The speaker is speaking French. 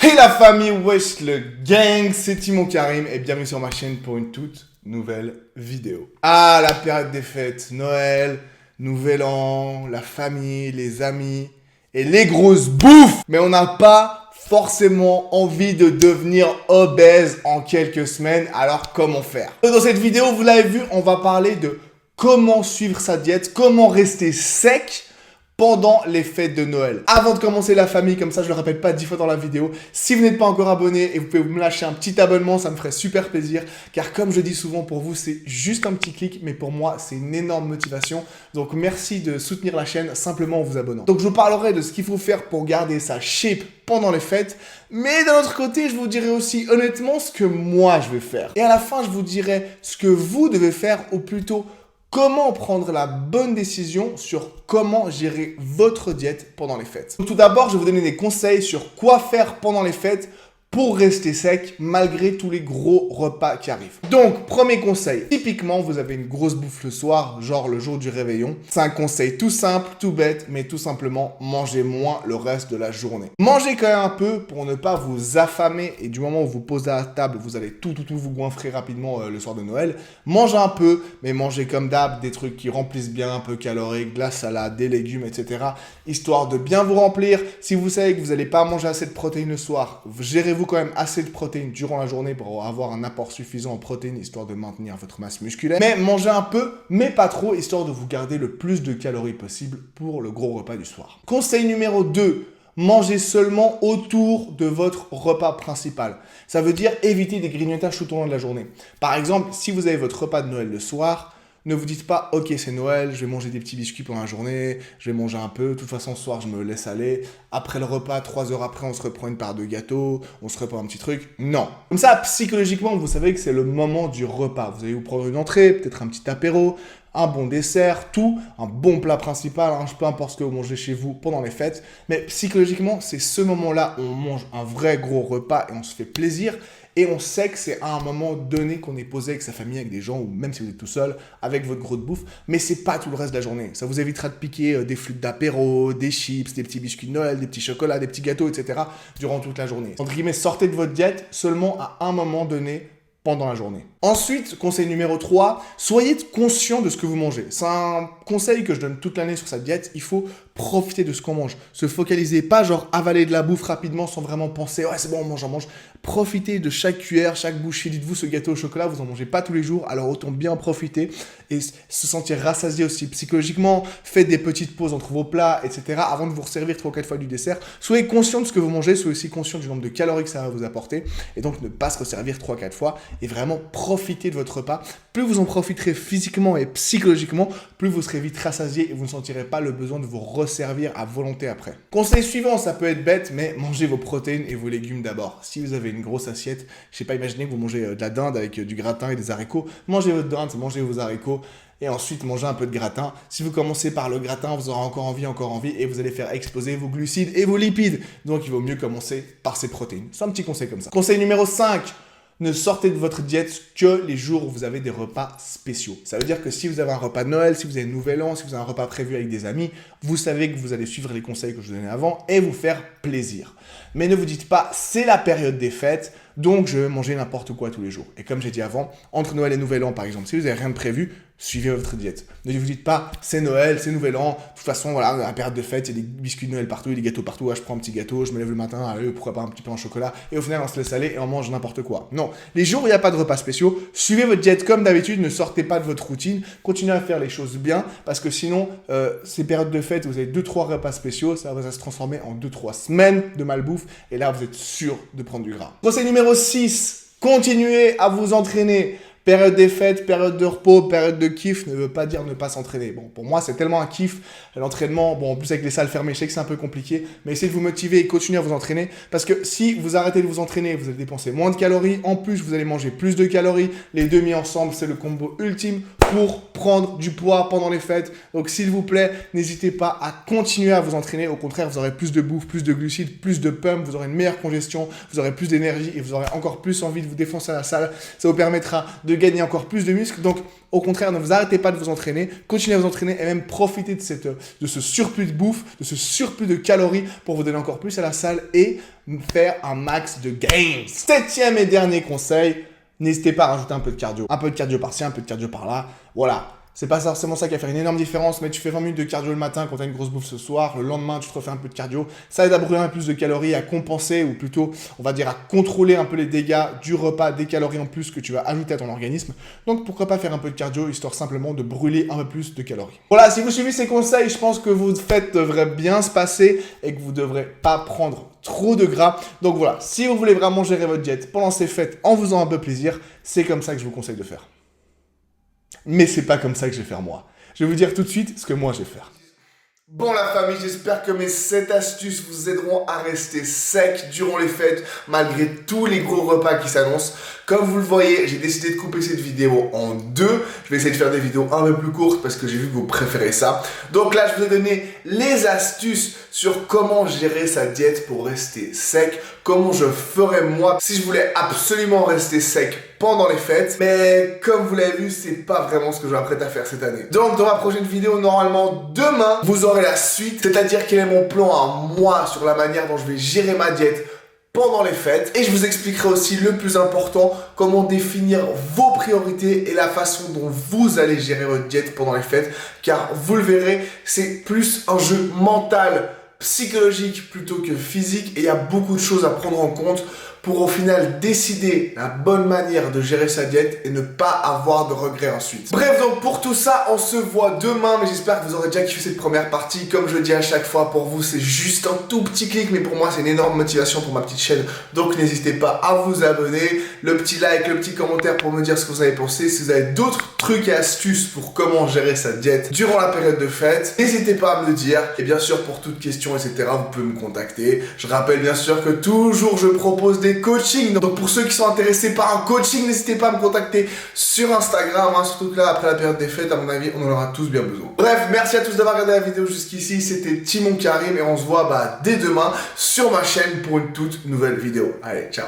Hey la famille, wesh le gang, c'est Timon Karim et bienvenue sur ma chaîne pour une toute nouvelle vidéo. Ah, la période des fêtes, Noël, Nouvel An, la famille, les amis et les grosses bouffes. Mais on n'a pas forcément envie de devenir obèse en quelques semaines, alors comment faire? Dans cette vidéo, vous l'avez vu, on va parler de comment suivre sa diète, comment rester sec pendant les fêtes de Noël. Avant de commencer la famille, comme ça je le répète pas 10 fois dans la vidéo, si vous n'êtes pas encore abonné et vous pouvez me lâcher un petit abonnement, ça me ferait super plaisir, car comme je dis souvent pour vous, c'est juste un petit clic, mais pour moi c'est une énorme motivation. Donc merci de soutenir la chaîne simplement en vous abonnant. Donc je vous parlerai de ce qu'il faut faire pour garder sa shape pendant les fêtes, mais d'un autre côté, je vous dirai aussi honnêtement ce que moi je vais faire. Et à la fin, je vous dirai ce que vous devez faire, ou plutôt comment prendre la bonne décision sur comment gérer votre diète pendant les fêtes. Donc, tout d'abord, je vais vous donner des conseils sur quoi faire pendant les fêtes pour rester sec malgré tous les gros repas qui arrivent. Donc, premier conseil, typiquement, vous avez une grosse bouffe le soir, genre le jour du réveillon. C'est un conseil tout simple, tout bête, mais tout simplement, mangez moins le reste de la journée. Mangez quand même un peu pour ne pas vous affamer et du moment où vous posez à la table, vous allez tout vous goinfrer rapidement le soir de Noël. Mangez un peu, mais mangez comme d'hab des trucs qui remplissent bien, un peu caloriques, de la salade, des légumes, etc. Histoire de bien vous remplir. Si vous savez que vous n'allez pas manger assez de protéines le soir, gérez-vous quand même assez de protéines durant la journée pour avoir un apport suffisant en protéines, histoire de maintenir votre masse musculaire. Mais mangez un peu, mais pas trop, histoire de vous garder le plus de calories possible pour le gros repas du soir. Conseil numéro 2. Mangez seulement autour de votre repas principal. Ça veut dire éviter des grignotages tout au long de la journée. Par exemple, si vous avez votre repas de Noël le soir, ne vous dites pas « Ok, c'est Noël, je vais manger des petits biscuits pendant la journée, je vais manger un peu, de toute façon, ce soir, je me laisse aller. Après le repas, 3 heures après, on se reprend une part de gâteau, on se reprend un petit truc. » Non. Comme ça, psychologiquement, vous savez que c'est le moment du repas. Vous allez vous prendre une entrée, peut-être un petit apéro, un bon dessert, tout, un bon plat principal, peu importe ce que vous mangez chez vous pendant les fêtes. Mais psychologiquement, c'est ce moment-là où on mange un vrai gros repas et on se fait plaisir. Et on sait que c'est à un moment donné qu'on est posé avec sa famille, avec des gens, ou même si vous êtes tout seul, avec votre gros de bouffe. Mais c'est pas tout le reste de la journée. Ça vous évitera de piquer des flûtes d'apéro, des chips, des petits biscuits de Noël, des petits chocolats, des petits gâteaux, etc. durant toute la journée. Entre guillemets, sortez de votre diète seulement à un moment donné pendant la journée. Ensuite, conseil numéro 3, soyez conscient de ce que vous mangez. C'est un conseil que je donne toute l'année sur sa diète. Il faut profiter de ce qu'on mange. Se focaliser, pas genre avaler de la bouffe rapidement sans vraiment penser « Ouais, c'est bon, on mange. » Profitez de chaque cuillère, chaque bouchée. Dites-vous, ce gâteau au chocolat, vous en mangez pas tous les jours, alors autant bien en profiter et se sentir rassasié aussi psychologiquement. Faites des petites pauses entre vos plats, etc. avant de vous resservir 3 ou 4 fois du dessert. Soyez conscient de ce que vous mangez, soyez aussi conscient du nombre de calories que ça va vous apporter et donc ne pas se resservir 3 ou 4 fois et vraiment profiter de votre repas. Plus vous en profiterez physiquement et psychologiquement, plus vous serez vite rassasié et vous ne sentirez pas le besoin de vous resservir à volonté après. Conseil suivant, ça peut être bête, mais mangez vos protéines et vos légumes d'abord. Si vous avez une grosse assiette, je sais pas, imaginez que vous mangez de la dinde avec du gratin et des haricots, mangez votre dinde, mangez vos haricots et ensuite mangez un peu de gratin. Si vous commencez par le gratin, vous aurez encore envie et vous allez faire exploser vos glucides et vos lipides. Donc il vaut mieux commencer par ces protéines. C'est un petit conseil comme ça. Conseil numéro 5. Ne sortez de votre diète que les jours où vous avez des repas spéciaux. Ça veut dire que si vous avez un repas de Noël, si vous avez un Nouvel An, si vous avez un repas prévu avec des amis, vous savez que vous allez suivre les conseils que je vous donnais avant et vous faire plaisir. Mais ne vous dites pas, c'est la période des fêtes, donc je vais manger n'importe quoi tous les jours. Et comme j'ai dit avant, entre Noël et Nouvel An par exemple, si vous n'avez rien de prévu, suivez votre diète. Ne vous dites pas, c'est Noël, c'est Nouvel An, de toute façon, voilà, la période de fête, il y a des biscuits de Noël partout, il y a des gâteaux partout, je prends un petit gâteau, je me lève le matin, allez, pourquoi pas un petit peu en chocolat, et au final, on se laisse aller et on mange n'importe quoi. Non, les jours où il n'y a pas de repas spéciaux, suivez votre diète comme d'habitude, ne sortez pas de votre routine, continuez à faire les choses bien, parce que sinon, ces périodes de fête, vous avez 2-3 repas spéciaux, ça va se transformer en 2-3 semaines de malbouffe, et là, vous êtes sûr de prendre du gras. Conseil numéro 6, continuez à vous entraîner. Période des fêtes, période de repos, période de kiff ne veut pas dire ne pas s'entraîner. Bon, pour moi, c'est tellement un kiff, l'entraînement. Bon, en plus, avec les salles fermées, je sais que c'est un peu compliqué, mais essayez de vous motiver et continuez à vous entraîner parce que si vous arrêtez de vous entraîner, vous allez dépenser moins de calories. En plus, vous allez manger plus de calories. Les deux mis ensemble, c'est le combo ultime pour prendre du poids pendant les fêtes. Donc s'il vous plaît, n'hésitez pas à continuer à vous entraîner. Au contraire, vous aurez plus de bouffe, plus de glucides, plus de pump, vous aurez une meilleure congestion, vous aurez plus d'énergie et vous aurez encore plus envie de vous défoncer à la salle. Ça vous permettra de gagner encore plus de muscles. Donc au contraire, ne vous arrêtez pas de vous entraîner, continuez à vous entraîner et même profitez de ce surplus de bouffe, de ce surplus de calories pour vous donner encore plus à la salle et faire un max de gains. 7e et dernier conseil, n'hésitez pas à rajouter un peu de cardio. Un peu de cardio par-ci, un peu de cardio par-là. Voilà. C'est pas forcément ça qui va faire une énorme différence, mais tu fais 20 minutes de cardio le matin quand tu as une grosse bouffe ce soir, le lendemain tu te refais un peu de cardio, ça aide à brûler un peu plus de calories, à compenser, ou plutôt, on va dire, à contrôler un peu les dégâts du repas, des calories en plus que tu vas ajouter à ton organisme. Donc pourquoi pas faire un peu de cardio, histoire simplement de brûler un peu plus de calories. Voilà, si vous suivez ces conseils, je pense que vos fêtes devraient bien se passer et que vous ne devrez pas prendre trop de gras. Donc voilà, si vous voulez vraiment gérer votre diète pendant ces fêtes en vous faisant un peu plaisir, c'est comme ça que je vous conseille de faire. Mais c'est pas comme ça que je vais faire moi. Je vais vous dire tout de suite ce que moi je vais faire. Bon la famille, j'espère que mes 7 astuces vous aideront à rester sec durant les fêtes, malgré tous les gros repas qui s'annoncent. Comme vous le voyez, j'ai décidé de couper cette vidéo en deux. Je vais essayer de faire des vidéos un peu plus courtes parce que j'ai vu que vous préférez ça. Donc là, je vous ai donné les astuces sur comment gérer sa diète pour rester sec, comment je ferais moi si je voulais absolument rester sec pendant les fêtes. Mais comme vous l'avez vu, c'est pas vraiment ce que je m'apprête à faire cette année. Donc dans ma prochaine vidéo, normalement demain, vous aurez la suite, c'est-à-dire quel est mon plan à moi sur la manière dont je vais gérer ma diète pendant les fêtes. Et je vous expliquerai aussi le plus important, comment définir vos priorités et la façon dont vous allez gérer votre diète pendant les fêtes. Car vous le verrez, c'est plus un jeu mental, psychologique plutôt que physique. Et il y a beaucoup de choses à prendre en compte pour au final décider la bonne manière de gérer sa diète et ne pas avoir de regrets ensuite. Bref, donc pour tout ça, on se voit demain, mais j'espère que vous aurez déjà kiffé cette première partie. Comme je dis à chaque fois, pour vous, c'est juste un tout petit clic, mais pour moi, c'est une énorme motivation pour ma petite chaîne. Donc n'hésitez pas à vous abonner, le petit like, le petit commentaire pour me dire ce que vous avez pensé. Si vous avez d'autres trucs et astuces pour comment gérer sa diète durant la période de fête, n'hésitez pas à me le dire. Et bien sûr, pour toute question, etc., vous pouvez me contacter. Je rappelle bien sûr que toujours, je propose des coaching. Donc pour ceux qui sont intéressés par un coaching, n'hésitez pas à me contacter sur Instagram, hein, surtout que là après la période des fêtes, à mon avis on en aura tous bien besoin. Bref, merci à tous d'avoir regardé la vidéo jusqu'ici. C'était Timon Karim et on se voit dès demain sur ma chaîne pour une toute nouvelle vidéo. Allez, ciao.